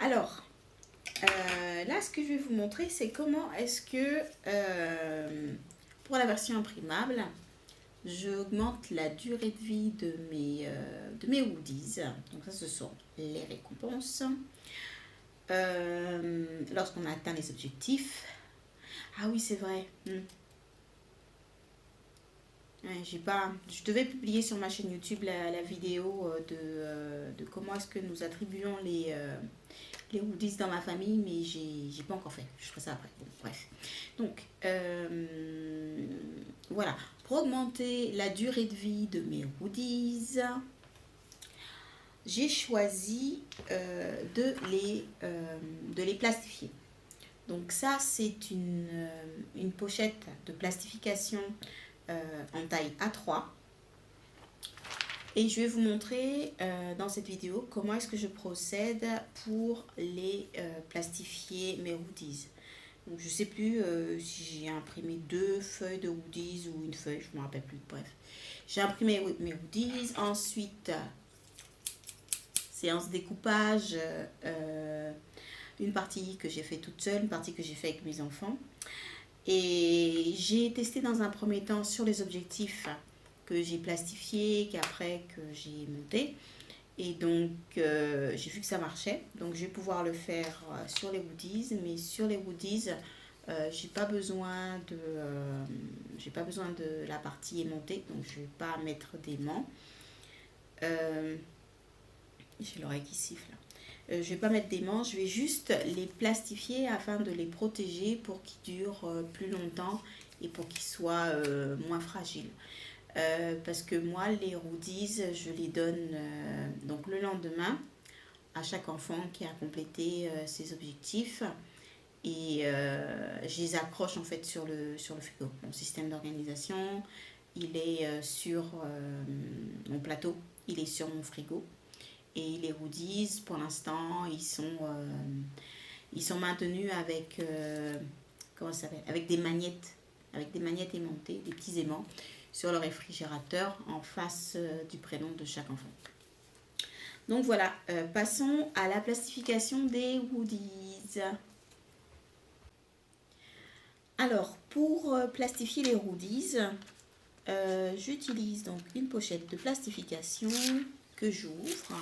Alors, là, ce que je vais vous montrer, c'est comment est-ce que, pour la version imprimable, j'augmente la durée de vie de mes hoodies. Donc ça, ce sont les récompenses. Lorsqu'on atteint les objectifs. Ah oui, c'est vrai. Ouais, je devais publier sur ma chaîne YouTube la vidéo de comment est-ce que nous attribuons les hoodies dans ma famille, mais j'ai pas encore fait. Je ferai ça après. Bon, bref. Donc, voilà. Pour augmenter la durée de vie de mes hoodies, j'ai choisi de les plastifier. Donc ça, c'est une pochette de plastification en taille A3. Et je vais vous montrer dans cette vidéo comment est-ce que je procède pour les plastifier mes hoodies. Donc je ne sais plus si j'ai imprimé 2 feuilles de hoodies ou une feuille, je ne me rappelle plus. Bref, j'ai imprimé mes hoodies. Ensuite, séance découpage, une partie que j'ai fait toute seule, une partie que j'ai fait avec mes enfants. Et j'ai testé dans un premier temps sur les objectifs que j'ai plastifiés, qu'après que j'ai monté. Et donc, j'ai vu que ça marchait. Donc, je vais pouvoir le faire sur les hoodies. Mais sur les hoodies, j'ai pas besoin de la partie aimantée. Donc, je vais pas mettre d'aimant. J'ai l'oreille qui siffle. Je vais pas mettre d'aimant. Je vais juste les plastifier afin de les protéger pour qu'ils durent plus longtemps et pour qu'ils soient moins fragiles. Parce que moi, les hoodies, je les donne donc le lendemain à chaque enfant qui a complété ses objectifs. Et je les accroche en fait sur le frigo. Mon système d'organisation, il est sur mon plateau, il est sur mon frigo. Et les hoodies, pour l'instant, ils sont maintenus avec, comment ça s'appelle, avec des magnettes aimantées, des petits aimants sur le réfrigérateur en face du prénom de chaque enfant. Donc voilà, passons à la plastification des hoodies. Alors, pour plastifier les hoodies, j'utilise donc une pochette de plastification que j'ouvre.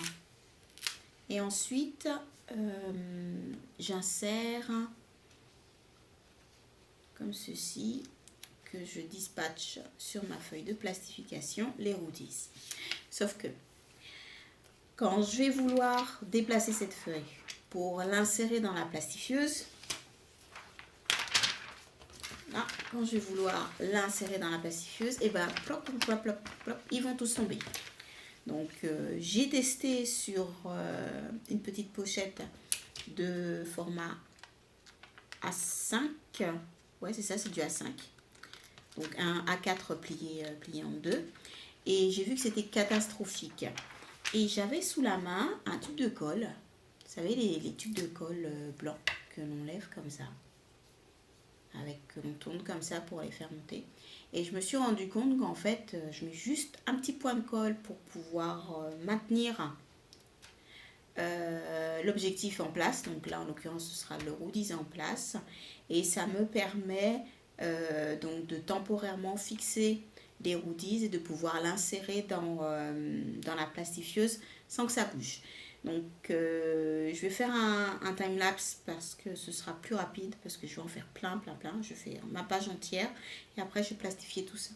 Et ensuite, j'insère comme ceci, que je dispatche sur ma feuille de plastification les hoodies. Sauf que quand je vais vouloir déplacer cette feuille pour l'insérer dans la plastifieuse, là, quand je vais vouloir l'insérer dans la plastifieuse, et ben plop, plop, plop, plop, ils vont tous tomber. Donc j'ai testé sur une petite pochette de format A5. Ouais, c'est ça, c'est du A5. Donc un A4 plié en deux. Et j'ai vu que c'était catastrophique. Et j'avais sous la main un tube de colle. Vous savez, les tubes de colle blancs que l'on lève comme ça. Que l'on tourne comme ça pour les faire monter. Et je me suis rendu compte qu'en fait, je mets juste un petit point de colle pour pouvoir maintenir l'objectif en place. Donc là, en l'occurrence, ce sera le hoodies en place. Et ça me permet donc de temporairement fixer les hoodies et de pouvoir l'insérer dans la plastifieuse sans que ça bouge. Donc je vais faire un time-lapse parce que ce sera plus rapide, parce que je vais en faire plein. Je fais ma page entière et après je vais plastifier tout ça.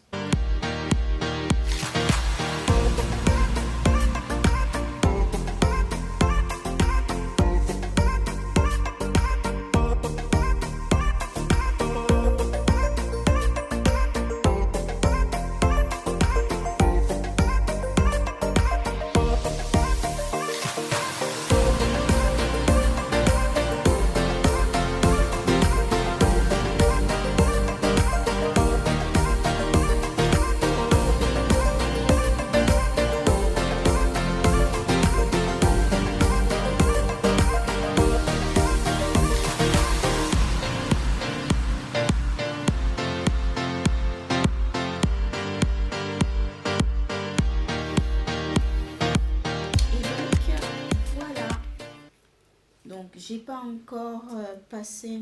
Donc, j'ai pas encore passé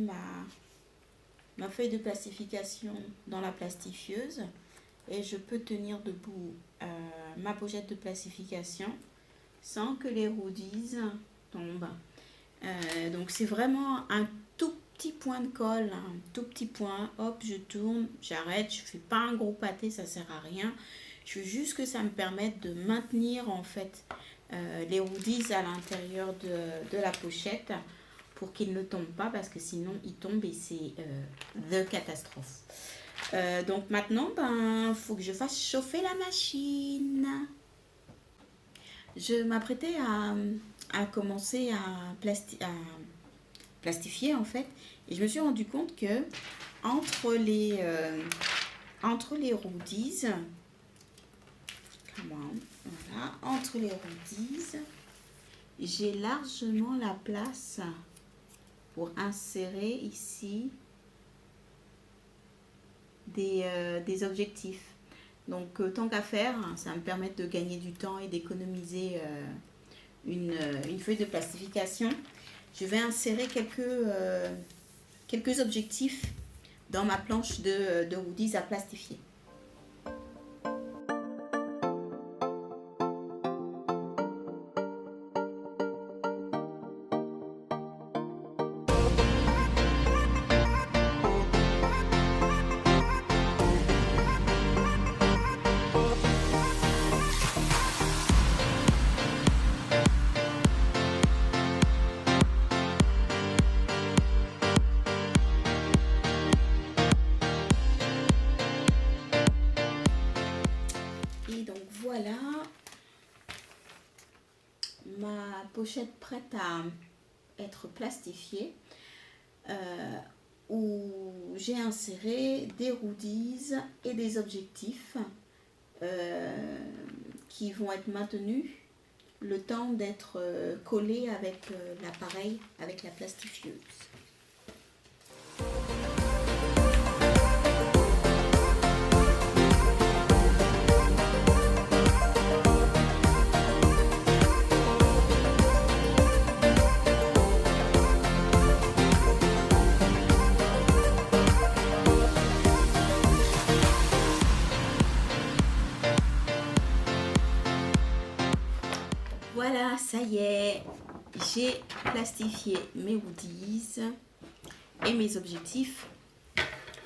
ma feuille de plastification dans la plastifieuse et je peux tenir debout ma pochette de plastification sans que les roadies tombent. Donc, c'est vraiment un tout petit point de colle, un tout petit point. Hop, je tourne, j'arrête, je fais pas un gros pâté, ça sert à rien. Je veux juste que ça me permette de maintenir en fait les roadies à l'intérieur de la pochette pour qu'ils ne tombent pas parce que sinon ils tombent et c'est the catastrophe. Donc maintenant, il faut que je fasse chauffer la machine. Je m'apprêtais à commencer à plastifier en fait et je me suis rendu compte que entre les roadies, voilà, entre les roadies, j'ai largement la place pour insérer ici des objectifs. Donc tant qu'à faire, ça va me permettre de gagner du temps et d'économiser une feuille de plastification. Je vais insérer quelques objectifs dans ma planche de roadies à plastifier. Et donc voilà ma pochette prête à être plastifiée où j'ai inséré des roadies et des objectifs qui vont être maintenus le temps d'être collés avec l'appareil, avec la plastifieuse. Voilà, ça y est, j'ai plastifié mes roadies et mes objectifs.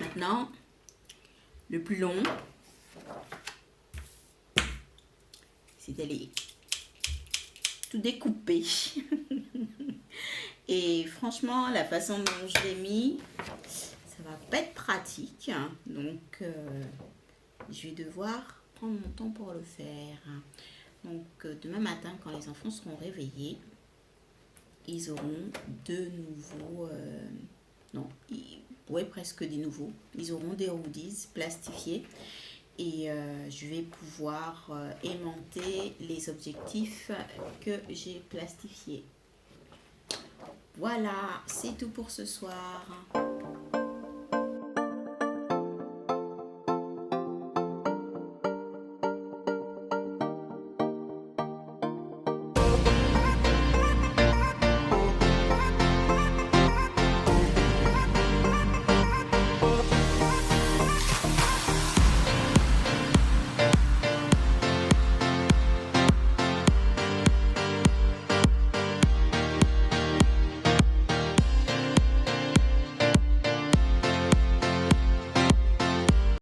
Maintenant, le plus long, c'est d'aller tout découper. Et franchement, la façon dont je l'ai mis, ça va pas être pratique. Donc, je vais devoir prendre mon temps pour le faire. Donc demain matin, quand les enfants seront réveillés, ils auront de nouveaux, presque des nouveaux. Ils auront des roadies plastifiés et je vais pouvoir aimanter les objectifs que j'ai plastifiés. Voilà, c'est tout pour ce soir.